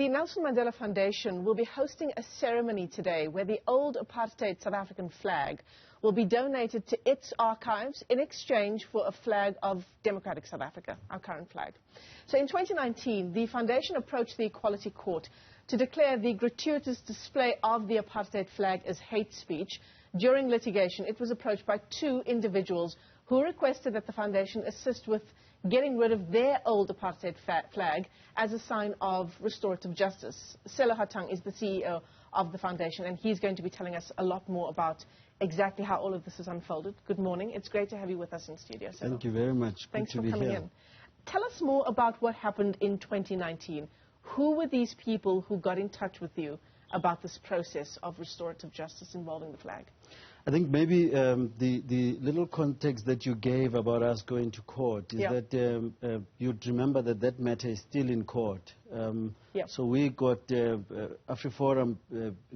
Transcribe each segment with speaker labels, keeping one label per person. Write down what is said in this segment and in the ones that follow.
Speaker 1: The Nelson Mandela Foundation will be hosting a ceremony today where the old apartheid South African flag will be donated to its archives in exchange for a flag of democratic South Africa, our current flag. So in 2019, the foundation approached the Equality Court to declare the gratuitous display of the apartheid flag as hate speech. During litigation, it was approached by two individuals who requested that the foundation assist with getting rid of their old apartheid flag as a sign of restorative justice. Selo Hatang is the CEO of the foundation, and he's going to be telling us a lot more about exactly how all of this has unfolded. Good morning. It's great to have you with us in studio, Selo.
Speaker 2: Thank you very much.
Speaker 1: Thanks
Speaker 2: Good
Speaker 1: for
Speaker 2: to be
Speaker 1: coming
Speaker 2: here.
Speaker 1: in. Tell us more about what happened in 2019. Who were these people who got in touch with you about this process of restorative justice involving the flag?
Speaker 2: I think maybe the little context that you gave about us going to court is that you'd remember that that matter is still in court. So we got, AfriForum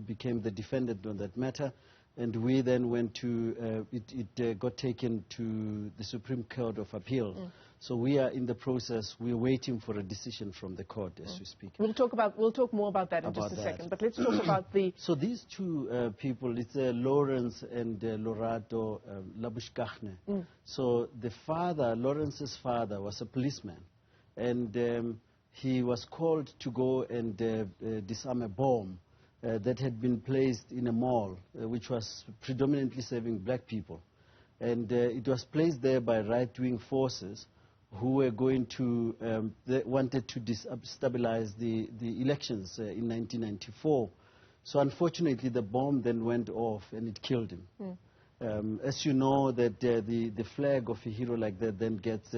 Speaker 2: became the defendant on that matter, and we then went to, it got taken to the Supreme Court of Appeal. So we are in the process, we're waiting for a decision from the court as we speak.
Speaker 1: We'll talk more about that in just a second, but let's talk about the...
Speaker 2: So these two people, it's Lawrence and Lorato Labushkachne. So the father, Lawrence's father, was a policeman, and he was called to go and disarm a bomb that had been placed in a mall, which was predominantly serving black people. And it was placed there by right-wing forces who were going to, they wanted to destabilize the elections in 1994. So unfortunately, the bomb then went off and it killed him. As you know, that the flag of a hero like that then gets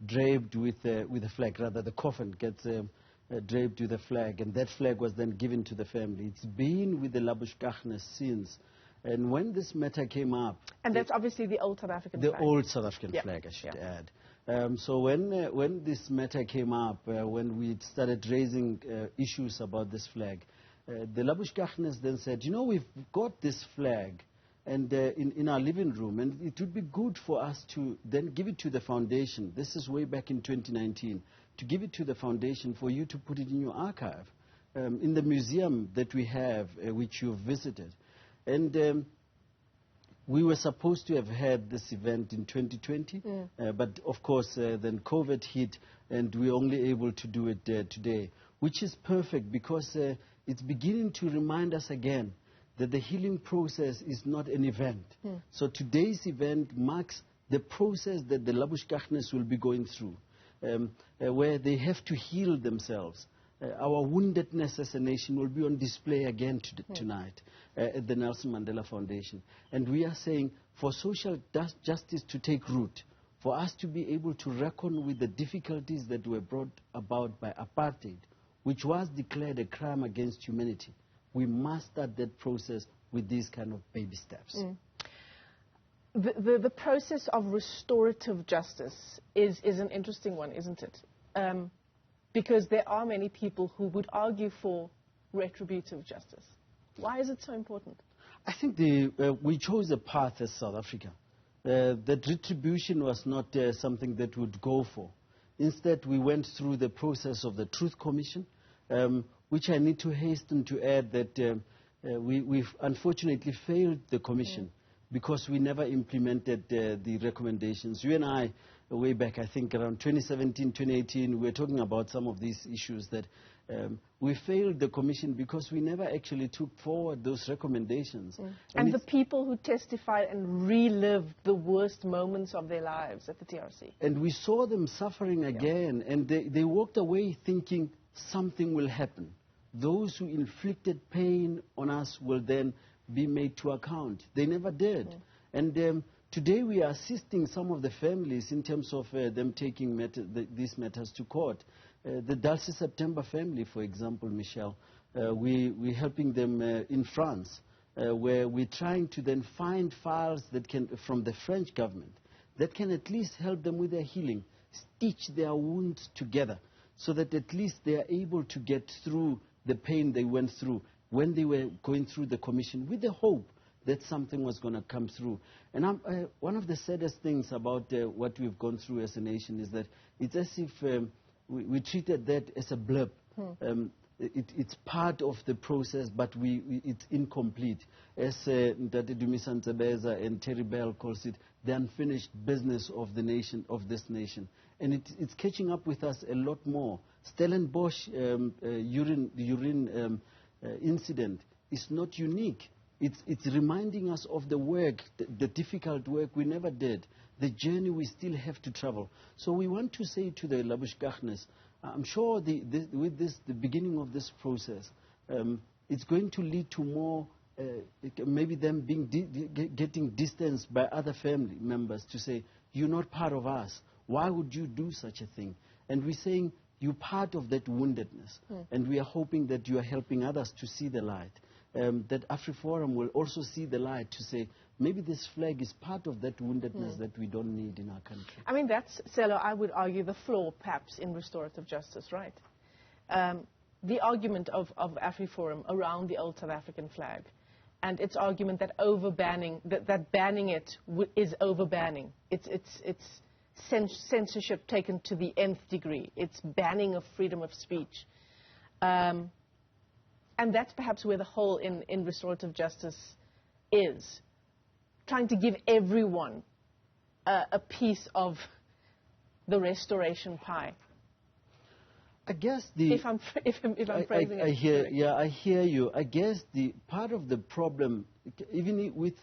Speaker 2: draped with a flag, rather the coffin gets draped with a flag, and that flag was then given to the family. It's been with the Labushkachne since. And when this matter came up...
Speaker 1: And that's obviously the old South African flag.
Speaker 2: The old South African flag, I should add. So when this matter came up, when we started raising issues about this flag, the Labushkachnes then said, you know, we've got this flag and in our living room, and it would be good for us to then give it to the foundation. This is way back in 2019, to give it to the foundation for you to put it in your archive, in the museum that we have, which you've visited. And we were supposed to have had this event in 2020, but of course then COVID hit and we're only able to do it today, which is perfect because it's beginning to remind us again that the healing process is not an event. So today's event marks the process that the Labushkachnes will be going through, where they have to heal themselves. Our woundedness as a nation will be on display again tonight at the Nelson Mandela Foundation. And we are saying for social justice to take root, for us to be able to reckon with the difficulties that were brought about by apartheid, which was declared a crime against humanity, we must start that process with these kind of baby steps.
Speaker 1: The process of restorative justice is an interesting one, isn't it? Because there are many people who would argue for retributive justice. Why is it so important?
Speaker 2: I think we chose a path as South Africa. That retribution was not something that we'd go for. Instead, we went through the process of the Truth Commission, which I need to hasten to add that we've unfortunately failed the commission because we never implemented the recommendations. You and I, way back, I think around 2017, 2018, we were talking about some of these issues that we failed the commission because we never actually took forward those recommendations.
Speaker 1: And the people who testified and relived the worst moments of their lives at the TRC.
Speaker 2: And we saw them suffering again, and they walked away thinking something will happen. Those who inflicted pain on us will then be made to account. They never did. And today we are assisting some of the families in terms of them taking these matters to court. The Dulce September family, for example, Michelle, we're helping them in France, where we're trying to then find files that can, from the French government, that can at least help them with their healing, stitch their wounds together, so that at least they are able to get through the pain they went through when they were going through the commission with the hope that something was going to come through. And one of the saddest things about what we've gone through as a nation is that it's as if we treated that as a blip. it's part of the process, but it's incomplete. As Ndate Dumisan Tsebeza and Terry Bell calls it, the unfinished business of the nation, of this nation. And it's catching up with us a lot more. Stellenbosch urine incident is not unique. It's reminding us of the work, the difficult work we never did, the journey we still have to travel. So we want to say to the Labushkachnes, I'm sure with the beginning of this process, it's going to lead to more, maybe them getting distanced by other family members to say, you're not part of us. Why would you do such a thing? And we're saying, you're part of that woundedness. And we are hoping that you are helping others to see the light. That AfriForum will also see the light to say, maybe this flag is part of that woundedness that we don't need in our country.
Speaker 1: I mean, that's, Selo, I would argue, the flaw, perhaps, in restorative justice, right? The argument of AfriForum around the old South African flag, and its argument that over-banning, that banning it is over-banning. It's censorship taken to the nth degree. It's banning of freedom of speech. And that's perhaps where the hole in restorative justice is, trying to give everyone a piece of the restoration pie.
Speaker 2: I guess
Speaker 1: if I'm phrasing it.
Speaker 2: I hear you. I guess the part of the problem, even with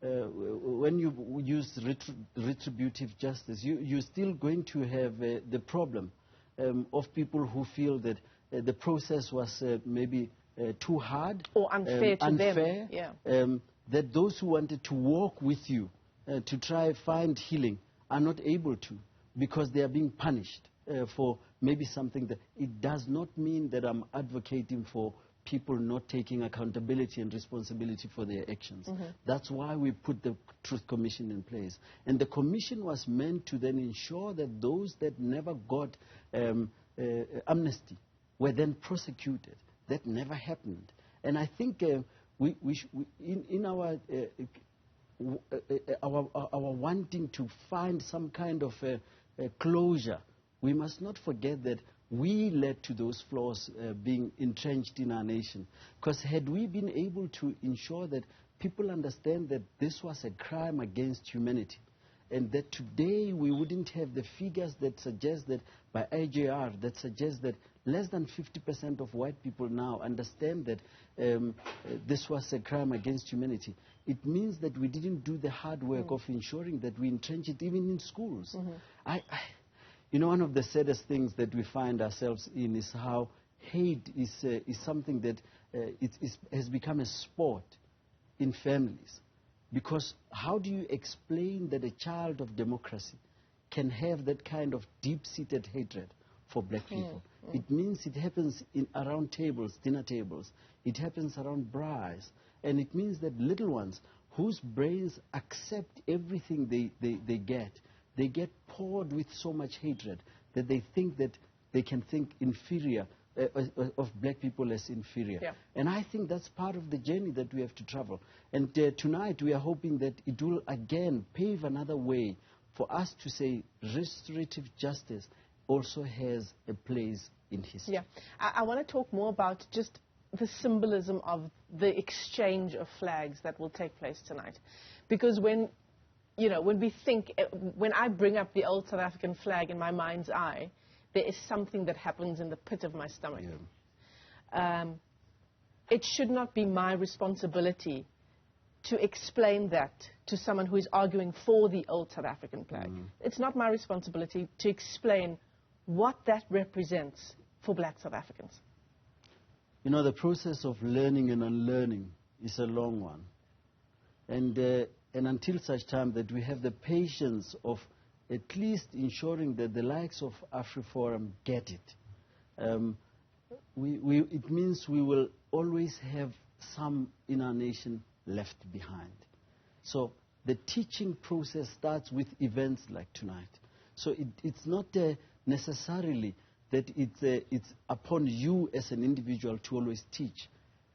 Speaker 2: when you use retributive justice, you're still going to have the problem of people who feel that the process was maybe too hard
Speaker 1: or unfair to them. Yeah.
Speaker 2: That those who wanted to walk with you to try find healing are not able to because they are being punished for maybe something that it does not mean that I'm advocating for people not taking accountability and responsibility for their actions. That's why we put the Truth Commission in place. And the commission was meant to then ensure that those that never got amnesty were then prosecuted. That never happened. And I think in our wanting to find some kind of closure, we must not forget that we led to those flaws being entrenched in our nation. Because had we been able to ensure that people understand that this was a crime against humanity, and that today we wouldn't have the figures that suggest that, by IJR, that suggest that less than 50% of white people now understand that this was a crime against humanity. It means that we didn't do the hard work of ensuring that we entrench it even in schools. You know, one of the saddest things that we find ourselves in is how hate is something that has become a sport in families. Because how do you explain that a child of democracy can have that kind of deep-seated hatred for black people? It means it happens around tables, dinner tables. It happens around bars. And it means that little ones whose brains accept everything they get poured with so much hatred that they think that they can think inferior of black people as inferior. Yeah. And I think that's part of the journey that we have to travel. And tonight we are hoping that it will again pave another way for us to say restorative justice also has a place in history. Yeah.
Speaker 1: I want to talk more about just the symbolism of the exchange of flags that will take place tonight. Because when we think, when I bring up the old South African flag in my mind's eye, there is something that happens in the pit of my stomach. Yeah. It should not be my responsibility to explain that to someone who is arguing for the old South African flag. It's not my responsibility to explain what that represents for black South Africans.
Speaker 2: You know, the process of learning and unlearning is a long one. And until such time that we have the patience of at least ensuring that the likes of AfriForum get it, it means we will always have some in our nation left behind. So the teaching process starts with events like tonight. So it's not necessarily that it's upon you as an individual to always teach.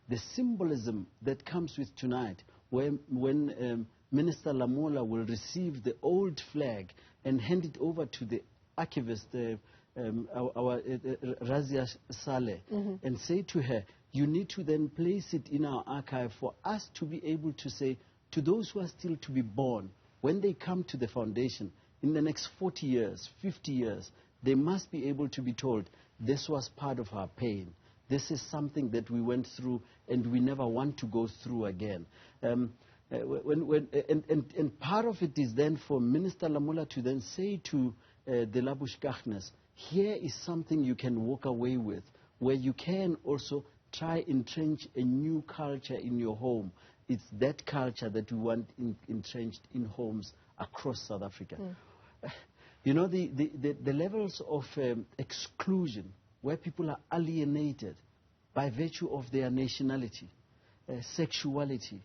Speaker 2: The symbolism that comes with tonight, when Minister Lamola will receive the old flag and hand it over to the archivist, our Razia Saleh, and say to her, you need to then place it in our archive for us to be able to say to those who are still to be born, when they come to the foundation in the next 40 years, 50 years, they must be able to be told, this was part of our pain. This is something that we went through and we never want to go through again. And part of it is then for Minister Lamola to then say to the Labushkachnes, here is something you can walk away with, where you can also try entrench a new culture in your home. It's that culture that we want entrenched in homes across South Africa. You know, the levels of exclusion, where people are alienated by virtue of their nationality, sexuality,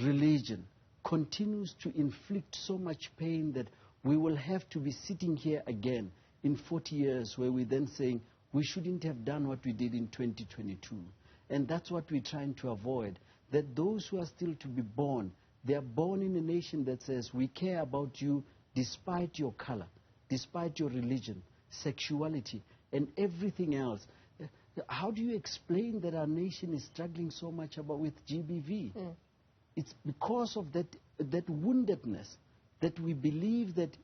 Speaker 2: religion, continues to inflict so much pain that we will have to be sitting here again in 40 years where we're then saying we shouldn't have done what we did in 2022. And that's what we're trying to avoid, that those who are still to be born, they are born in a nation that says we care about you despite your color, despite your religion, sexuality, and everything else. How do you explain that our nation is struggling so much with GBV? It's because of that woundedness, that we believe that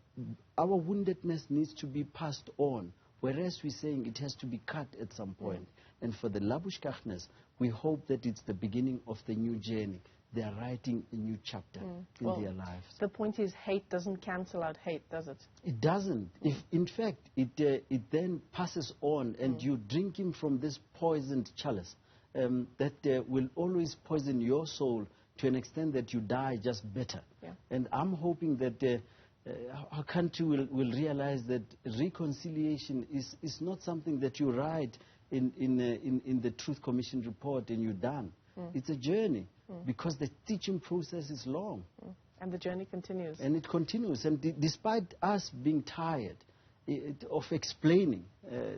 Speaker 2: our woundedness needs to be passed on, whereas we're saying it has to be cut at some point. And for the Labushkachnes, we hope that it's the beginning of the new journey. They are writing a new chapter in their lives.
Speaker 1: The point is, hate doesn't cancel out hate, does it?
Speaker 2: It doesn't. If, in fact, it then passes on, and you drinking from this poisoned chalice that will always poison your soul to an extent that you die just better. And I'm hoping that our country will realize that reconciliation is not something that you write in the Truth Commission report and you're done. It's a journey, because the teaching process is long.
Speaker 1: And the journey continues.
Speaker 2: And it continues. And despite us being tired of explaining,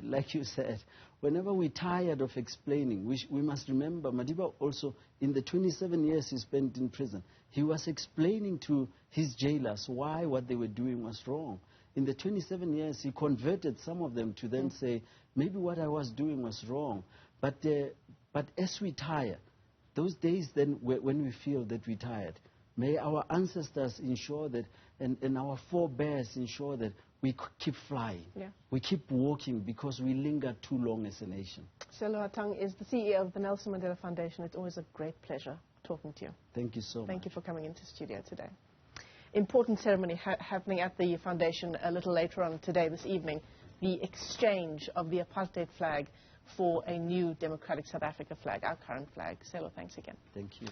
Speaker 2: like you said, whenever we're tired of explaining, we must remember Madiba also, in the 27 years he spent in prison, he was explaining to his jailers why what they were doing was wrong. In the 27 years, he converted some of them to then say, maybe what I was doing was wrong. But as we tire, those days then when we feel that we're tired, may our ancestors ensure that, and our forebears ensure that we keep flying. We keep walking, because we linger too long as a nation.
Speaker 1: Sello Hatang is the CEO of the Nelson Mandela Foundation. It's always a great pleasure talking to you.
Speaker 2: Thank you so much.
Speaker 1: Thank you for coming into studio today. Important ceremony happening at the foundation a little later on today, this evening. The exchange of the apartheid flag for a new democratic South Africa flag, our current flag. Sello, thanks again.
Speaker 2: Thank you.